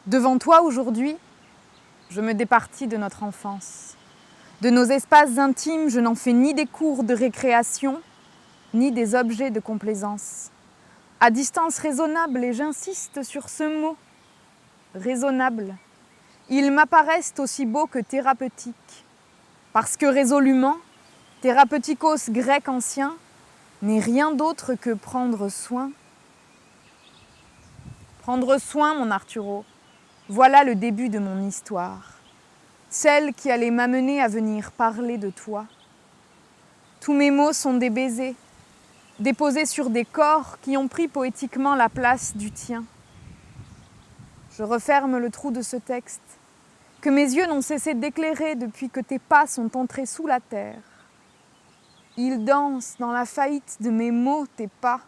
Devant toi aujourd'hui, je me départis de notre enfance. De nos espaces intimes, je n'en fais ni des cours de récréation, ni des objets de complaisance. À distance raisonnable, et j'insiste sur ce mot, raisonnable, ils m'apparaissent aussi beaux que thérapeutiques, parce que résolument, thérapeutikos grec ancien n'est rien d'autre que prendre soin. Prendre soin, mon Arturo, voilà le début de mon histoire, celle qui allait m'amener à venir parler de toi. Tous mes mots sont des baisers, déposés sur des corps qui ont pris poétiquement la place du tien. Je referme le trou de ce texte, que mes yeux n'ont cessé d'éclairer depuis que tes pas sont entrés sous la terre. Ils dansent dans la faillite de mes mots, tes pas,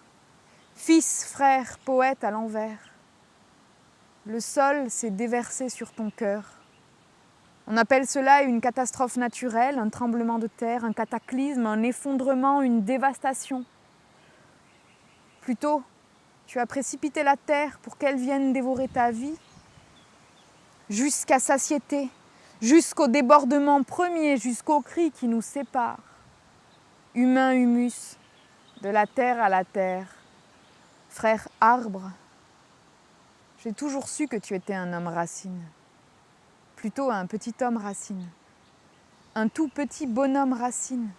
fils, frère, poète à l'envers. Le sol s'est déversé sur ton cœur. On appelle cela une catastrophe naturelle, un tremblement de terre, un cataclysme, un effondrement, une dévastation. Plutôt, tu as précipité la terre pour qu'elle vienne dévorer ta vie, jusqu'à satiété, jusqu'au débordement premier, jusqu'au cri qui nous sépare. Humain humus, de la terre à la terre, frère arbre. J'ai toujours su que tu étais un homme racine, plutôt un petit homme racine, un tout petit bonhomme racine,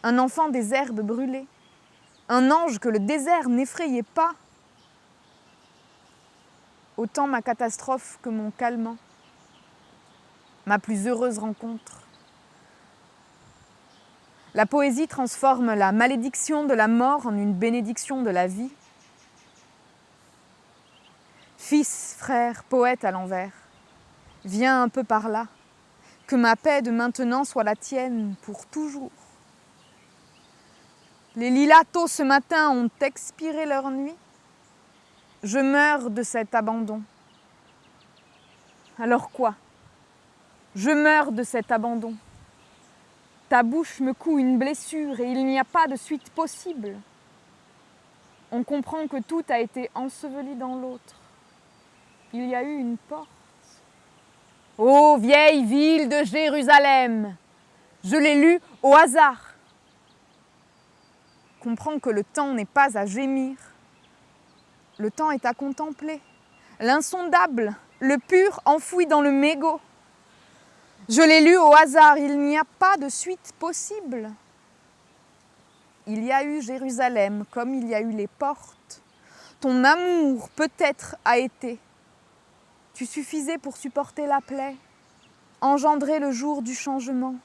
un enfant des herbes brûlées, un ange que le désert n'effrayait pas, autant ma catastrophe que mon calmant, ma plus heureuse rencontre. La poésie transforme la malédiction de la mort en une bénédiction de la vie. Fils, frère, poète à l'envers, viens un peu par là, que ma paix de maintenant soit la tienne pour toujours. Les lilas tôt ce matin ont expiré leur nuit. Je meurs de cet abandon. Alors quoi? Je meurs de cet abandon. Ta bouche me coud une blessure et il n'y a pas de suite possible. On comprend que tout a été enseveli dans l'autre. Il y a eu une porte. Ô vieille ville de Jérusalem, je l'ai lu au hasard. Comprends que le temps n'est pas à gémir. Le temps est à contempler. L'insondable, le pur enfoui dans le mégot. Je l'ai lu au hasard, il n'y a pas de suite possible. Il y a eu Jérusalem comme il y a eu les portes. Ton amour peut-être a été. Tu suffisais pour supporter la plaie, engendrer le jour du changement.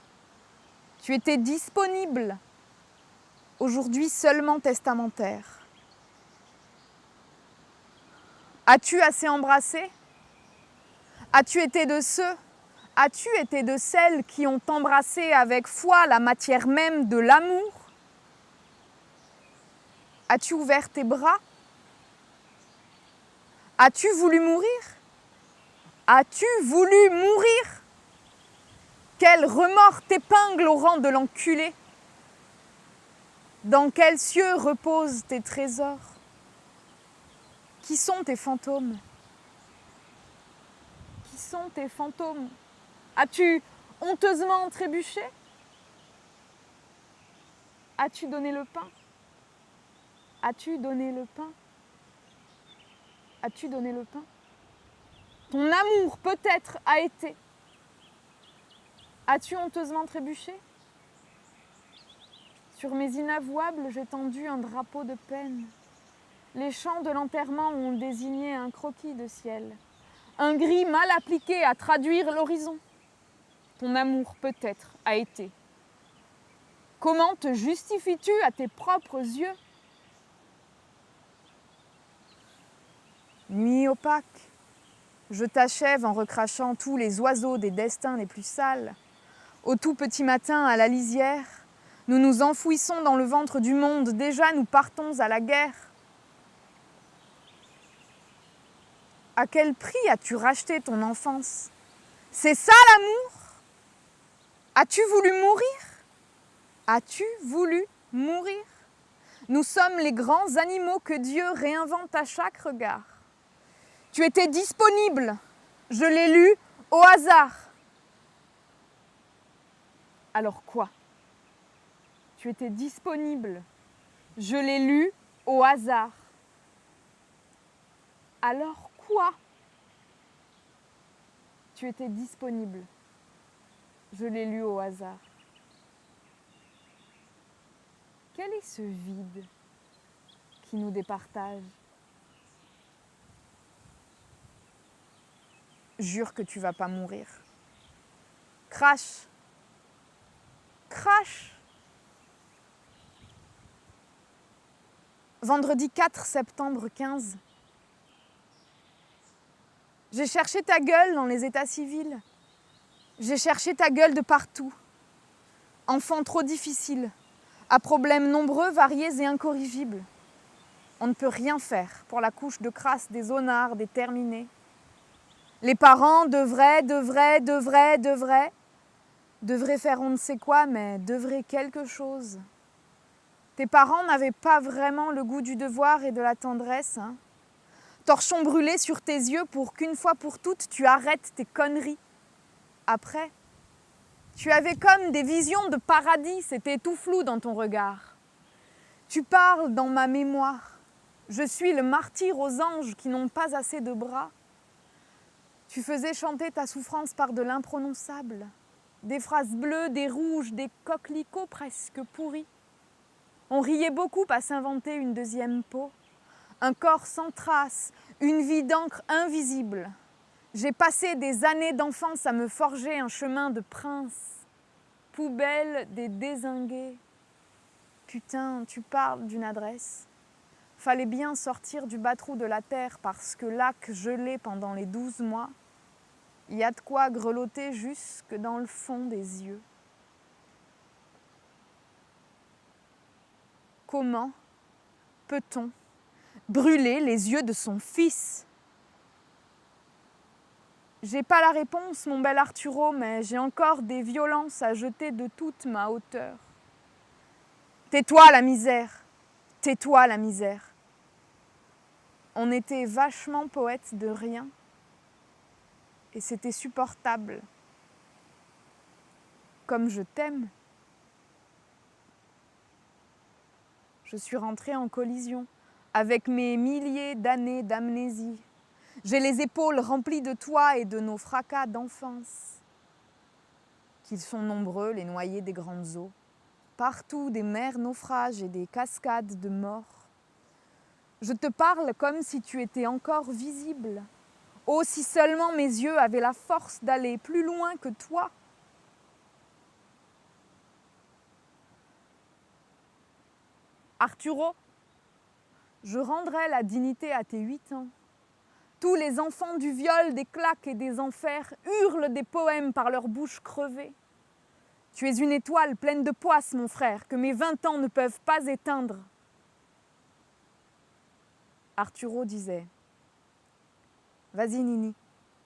Tu étais disponible, aujourd'hui seulement testamentaire. As-tu assez embrassé? As-tu été de ceux, as-tu été de celles qui ont embrassé avec foi la matière même de l'amour? As-tu ouvert tes bras? As-tu voulu mourir? As-tu voulu mourir? Quel remords t'épingle au rang de l'enculé? Dans quels cieux reposent tes trésors? Qui sont tes fantômes? Qui sont tes fantômes? As-tu honteusement trébuché? As-tu donné le pain? As-tu donné le pain? As-tu donné le pain? Ton amour peut-être a été. As-tu honteusement trébuché? Sur mes inavouables, j'ai tendu un drapeau de peine. Les chants de l'enterrement ont désigné un croquis de ciel, un gris mal appliqué à traduire l'horizon. Ton amour peut-être a été. Comment te justifies-tu à tes propres yeux? Nuit opaque, je t'achève en recrachant tous les oiseaux des destins les plus sales. Au tout petit matin, à la lisière, nous nous enfouissons dans le ventre du monde. Déjà, nous partons à la guerre. À quel prix as-tu racheté ton enfance? C'est ça l'amour? As-tu voulu mourir? As-tu voulu mourir? Nous sommes les grands animaux que Dieu réinvente à chaque regard. Tu étais disponible. Je l'ai lu au hasard. Alors quoi? Tu étais disponible. Je l'ai lu au hasard. Alors quoi? Tu étais disponible. Je l'ai lu au hasard. Quel est ce vide qui nous départage? Jure que tu vas pas mourir. Crache. Crache. Vendredi 4 septembre 15. J'ai cherché ta gueule dans les états civils. J'ai cherché ta gueule de partout. Enfant trop difficile, à problèmes nombreux, variés et incorrigibles. On ne peut rien faire pour la couche de crasse des zonards, des terminés. Les parents devraient faire on ne sait quoi, mais devraient quelque chose. Tes parents n'avaient pas vraiment le goût du devoir et de la tendresse. Hein. Torchon brûlé sur tes yeux pour qu'une fois pour toutes, tu arrêtes tes conneries. Après, tu avais comme des visions de paradis, c'était tout flou dans ton regard. Tu parles dans ma mémoire. Je suis le martyr aux anges qui n'ont pas assez de bras. Tu faisais chanter ta souffrance par de l'imprononçable. Des phrases bleues, des rouges, des coquelicots presque pourris. On riait beaucoup à s'inventer une deuxième peau. Un corps sans trace, une vie d'encre invisible. J'ai passé des années d'enfance à me forger un chemin de prince. Poubelle des dézingués. Putain, tu parles d'une adresse. Fallait bien sortir du bas-trou de la terre parce que lac gelé pendant les 12 mois, il y a de quoi grelotter jusque dans le fond des yeux. Comment peut-on brûler les yeux de son fils? J'ai pas la réponse, mon bel Arturo, mais j'ai encore des violences à jeter de toute ma hauteur. Tais-toi la misère, tais-toi la misère. On était vachement poètes de rien et c'était supportable. Comme je t'aime. Je suis rentrée en collision avec mes milliers d'années d'amnésie. J'ai les épaules remplies de toi et de nos fracas d'enfance. Qu'ils sont nombreux, les noyés des grandes eaux. Partout des mers naufrages et des cascades de morts. Je te parle comme si tu étais encore visible. Oh, si seulement mes yeux avaient la force d'aller plus loin que toi. Arturo, je rendrai la dignité à tes 8 ans. Tous les enfants du viol, des claques et des enfers hurlent des poèmes par leur bouche crevée. Tu es une étoile pleine de poisse, mon frère, que mes 20 ans ne peuvent pas éteindre. Arturo disait « Vas-y, Nini,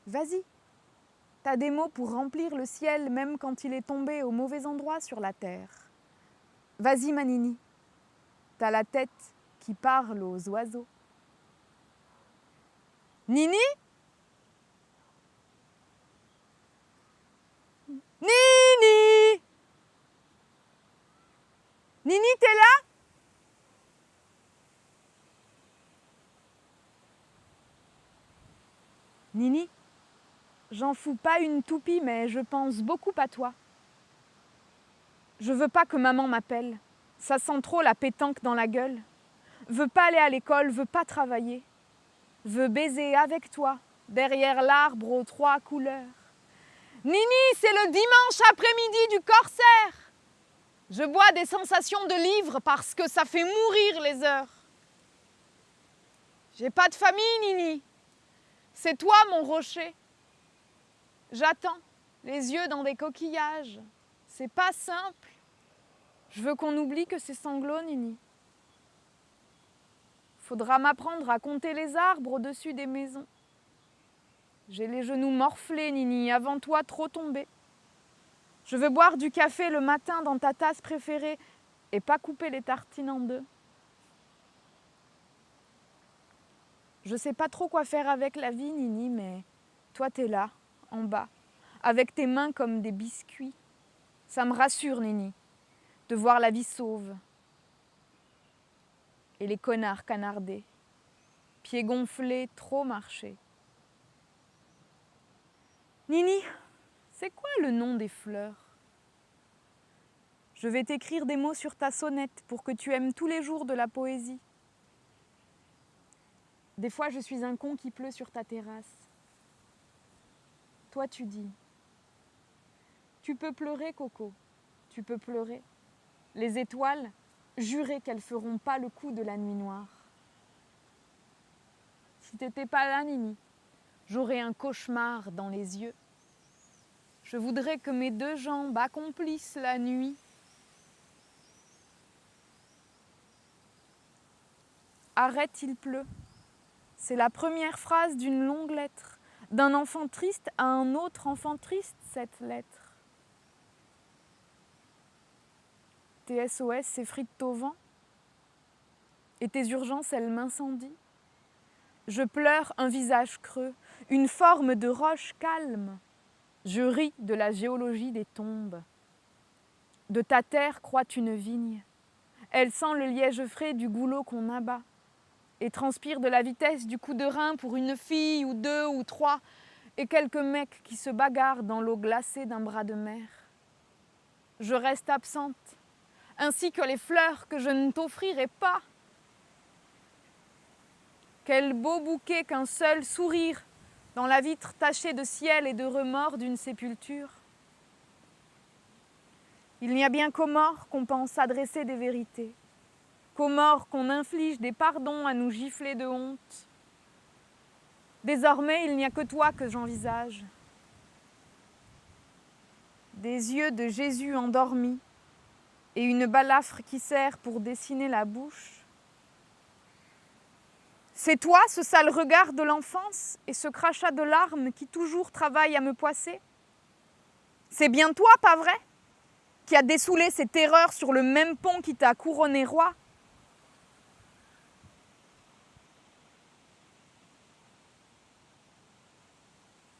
vas-y. T'as des mots pour remplir le ciel même quand il est tombé au mauvais endroit sur la terre. Vas-y, ma Nini. T'as la tête qui parle aux oiseaux. » Nini? Nini? Nini, t'es là? Nini, j'en fous pas une toupie, mais je pense beaucoup à toi. Je veux pas que maman m'appelle. Ça sent trop la pétanque dans la gueule. Veux pas aller à l'école, veux pas travailler. Veux baiser avec toi, derrière l'arbre aux 3 couleurs. Nini, c'est le dimanche après-midi du corsaire. Je bois des sensations de livre parce que ça fait mourir les heures. J'ai pas de famille, Nini. C'est toi, mon rocher. J'attends, les yeux dans des coquillages. C'est pas simple. Je veux qu'on oublie que c'est sanglot, Nini. Faudra m'apprendre à compter les arbres au-dessus des maisons. J'ai les genoux morflés, Nini, avant toi trop tombé. Je veux boire du café le matin dans ta tasse préférée et pas couper les tartines en deux. Je sais pas trop quoi faire avec la vie, Nini, mais toi t'es là, en bas, avec tes mains comme des biscuits. Ça me rassure, Nini, de voir la vie sauve. Et les connards canardés, pieds gonflés, trop marchés. Nini, c'est quoi le nom des fleurs? Je vais t'écrire des mots sur ta sonnette pour que tu aimes tous les jours de la poésie. Des fois, je suis un con qui pleut sur ta terrasse. Toi, tu dis, tu peux pleurer, Coco, tu peux pleurer. Les étoiles, jurez qu'elles feront pas le coup de la nuit noire. Si t'étais pas là, Nini, j'aurais un cauchemar dans les yeux. Je voudrais que mes deux jambes accomplissent la nuit. Arrête, il pleut. C'est la première phrase d'une longue lettre. D'un enfant triste à un autre enfant triste, cette lettre. Tes SOS s'effritent au vent. Et tes urgences, elles m'incendient. Je pleure un visage creux, une forme de roche calme. Je ris de la géologie des tombes. De ta terre croît une vigne. Elle sent le liège frais du goulot qu'on abat et transpire de la vitesse du coup de rein pour une fille ou deux ou trois et quelques mecs qui se bagarrent dans l'eau glacée d'un bras de mer. Je reste absente, ainsi que les fleurs que je ne t'offrirai pas. Quel beau bouquet qu'un seul sourire dans la vitre tachée de ciel et de remords d'une sépulture. Il n'y a bien qu'aux morts qu'on pense adresser des vérités, qu'aux morts qu'on inflige des pardons à nous gifler de honte. Désormais, il n'y a que toi que j'envisage. Des yeux de Jésus endormi et une balafre qui sert pour dessiner la bouche. C'est toi, ce sale regard de l'enfance et ce crachat de larmes qui toujours travaille à me poisser? C'est bien toi, pas vrai, qui a dessoulé ces terreurs sur le même pont qui t'a couronné roi?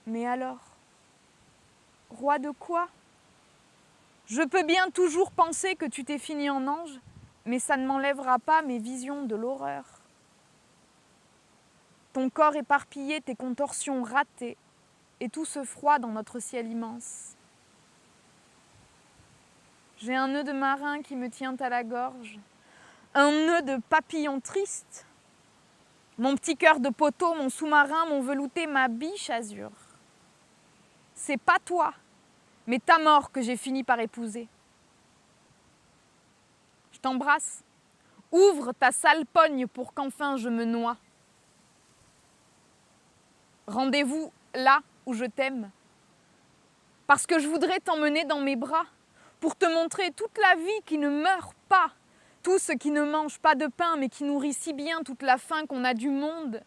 Mais alors, roi de quoi? Je peux bien toujours penser que tu t'es fini en ange, mais ça ne m'enlèvera pas mes visions de l'horreur. Ton corps éparpillé, tes contorsions ratées, et tout ce froid dans notre ciel immense. J'ai un nœud de marin qui me tient à la gorge, un nœud de papillon triste. Mon petit cœur de poteau, mon sous-marin, mon velouté, ma biche azur. C'est pas toi, mais ta mort que j'ai fini par épouser. Je t'embrasse. Ouvre ta sale pogne pour qu'enfin je me noie. Rendez-vous là où je t'aime. Parce que je voudrais t'emmener dans mes bras pour te montrer toute la vie qui ne meurt pas. Tout ce qui ne mange pas de pain mais qui nourrit si bien toute la faim qu'on a du monde.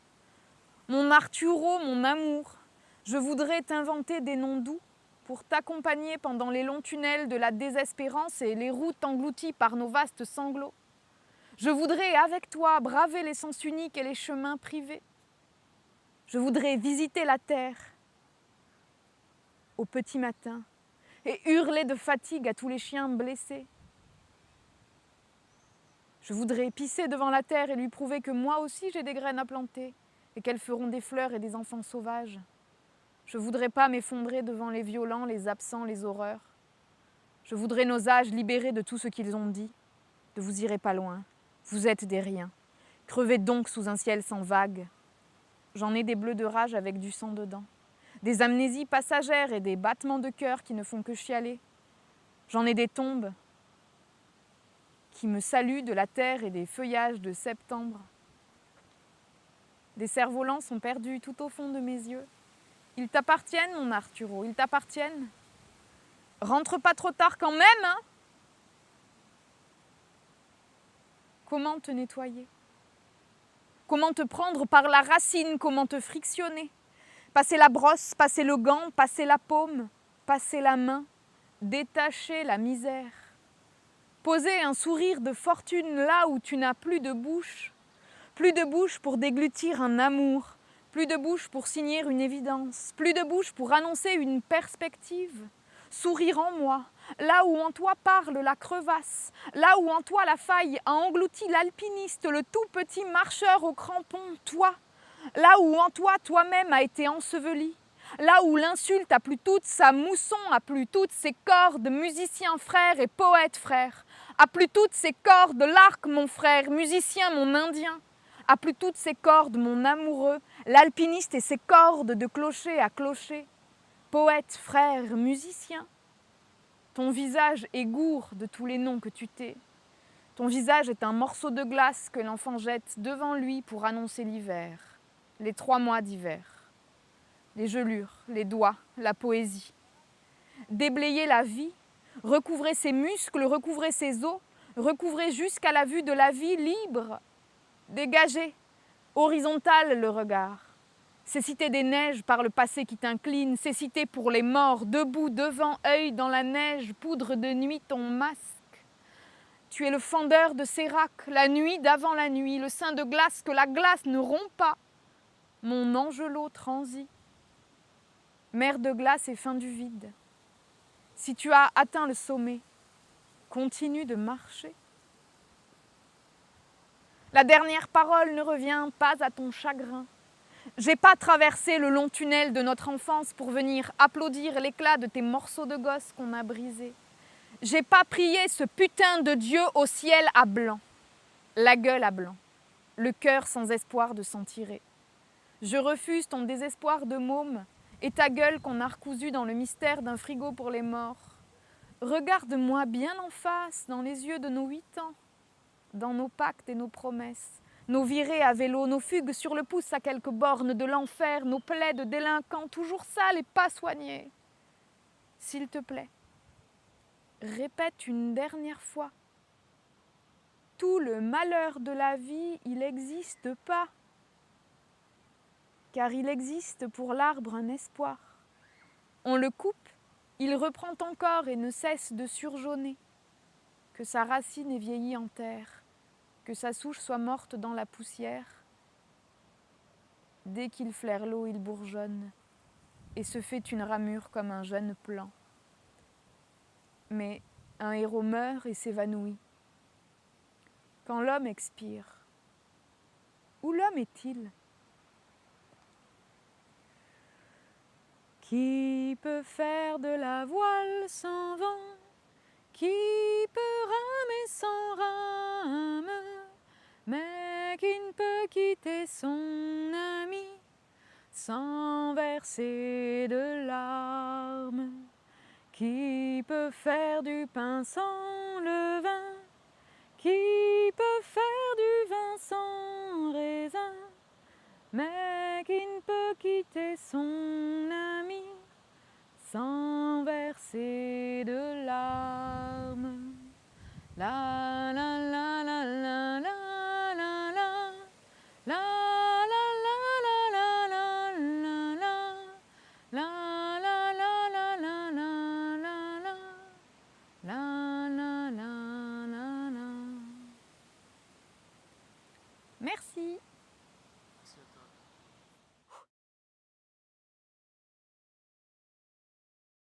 Mon Arturo, mon amour, je voudrais t'inventer des noms doux pour t'accompagner pendant les longs tunnels de la désespérance et les routes englouties par nos vastes sanglots. Je voudrais, avec toi, braver les sens uniques et les chemins privés. Je voudrais visiter la terre au petit matin et hurler de fatigue à tous les chiens blessés. Je voudrais pisser devant la terre et lui prouver que moi aussi j'ai des graines à planter et qu'elles feront des fleurs et des enfants sauvages. Je voudrais pas m'effondrer devant les violents, les absents, les horreurs. Je voudrais nos âges libérés de tout ce qu'ils ont dit. Ne vous irez pas loin. Vous êtes des riens. Crevez donc sous un ciel sans vagues. J'en ai des bleus de rage avec du sang dedans. Des amnésies passagères et des battements de cœur qui ne font que chialer. J'en ai des tombes qui me saluent de la terre et des feuillages de septembre. Des cerfs-volants sont perdus tout au fond de mes yeux. Ils t'appartiennent, mon Arturo, ils t'appartiennent. Rentre pas trop tard quand même, hein? Comment te nettoyer? Comment te prendre par la racine? Comment te frictionner? Passer la brosse, passer le gant, passer la paume, passer la main, détacher la misère. Poser un sourire de fortune là où tu n'as plus de bouche. Plus de bouche pour déglutir un amour, plus de bouche pour signer une évidence, plus de bouche pour annoncer une perspective. Sourire en moi, là où en toi parle la crevasse, là où en toi la faille a englouti l'alpiniste, le tout petit marcheur au crampon, toi, là où en toi toi-même a été enseveli, là où l'insulte a plus toute sa mousson, a plus toutes ses cordes, musicien frère et poète frère, a plus toutes ses cordes, l'arc mon frère, musicien mon indien, a plus toutes ses cordes mon amoureux, l'alpiniste et ses cordes de clocher à clocher, poète, frère, musicien. Ton visage est gourd de tous les noms que tu t'es. Ton visage est un morceau de glace que l'enfant jette devant lui pour annoncer l'hiver, les 3 mois d'hiver. Les gelures, les doigts, la poésie. Déblayer la vie, recouvrer ses muscles, recouvrer ses os, recouvrer jusqu'à la vue de la vie libre. Dégager, horizontal le regard. Cécité des neiges par le passé qui t'incline, cécité pour les morts, debout, devant, œil dans la neige, poudre de nuit ton masque. Tu es le fendeur de Sérac, la nuit d'avant la nuit, le sein de glace que la glace ne rompt pas. Mon angelot transi. Mer de glace et fin du vide. Si tu as atteint le sommet, continue de marcher. La dernière parole ne revient pas à ton chagrin. J'ai pas traversé le long tunnel de notre enfance pour venir applaudir l'éclat de tes morceaux de gosse qu'on a brisés. J'ai pas prié ce putain de Dieu au ciel à blanc, la gueule à blanc, le cœur sans espoir de s'en tirer. Je refuse ton désespoir de môme et ta gueule qu'on a recousue dans le mystère d'un frigo pour les morts. Regarde-moi bien en face dans les yeux de nos 8 ans, dans nos pactes et nos promesses. Nos virées à vélo, nos fugues sur le pouce à quelques bornes de l'enfer, nos plaies de délinquants toujours sales et pas soignées. S'il te plaît, répète une dernière fois. Tout le malheur de la vie, il n'existe pas. Car il existe pour l'arbre un espoir. On le coupe, il reprend encore et ne cesse de surjaunir. Que sa racine est vieillie en terre. Que sa souche soit morte dans la poussière. Dès qu'il flaire l'eau, il bourgeonne et se fait une ramure comme un jeune plant. Mais un héros meurt et s'évanouit. Quand l'homme expire, où l'homme est-il? Qui peut faire de la voile sans vent? Qui peut ramer sans rame? Mais qui ne peut quitter son ami sans verser de larmes? Qui peut faire du pain sans levain? Qui peut faire du vin sans raisin? Mais qui ne peut quitter son ami sans verser de larmes? La la la la la la. Merci.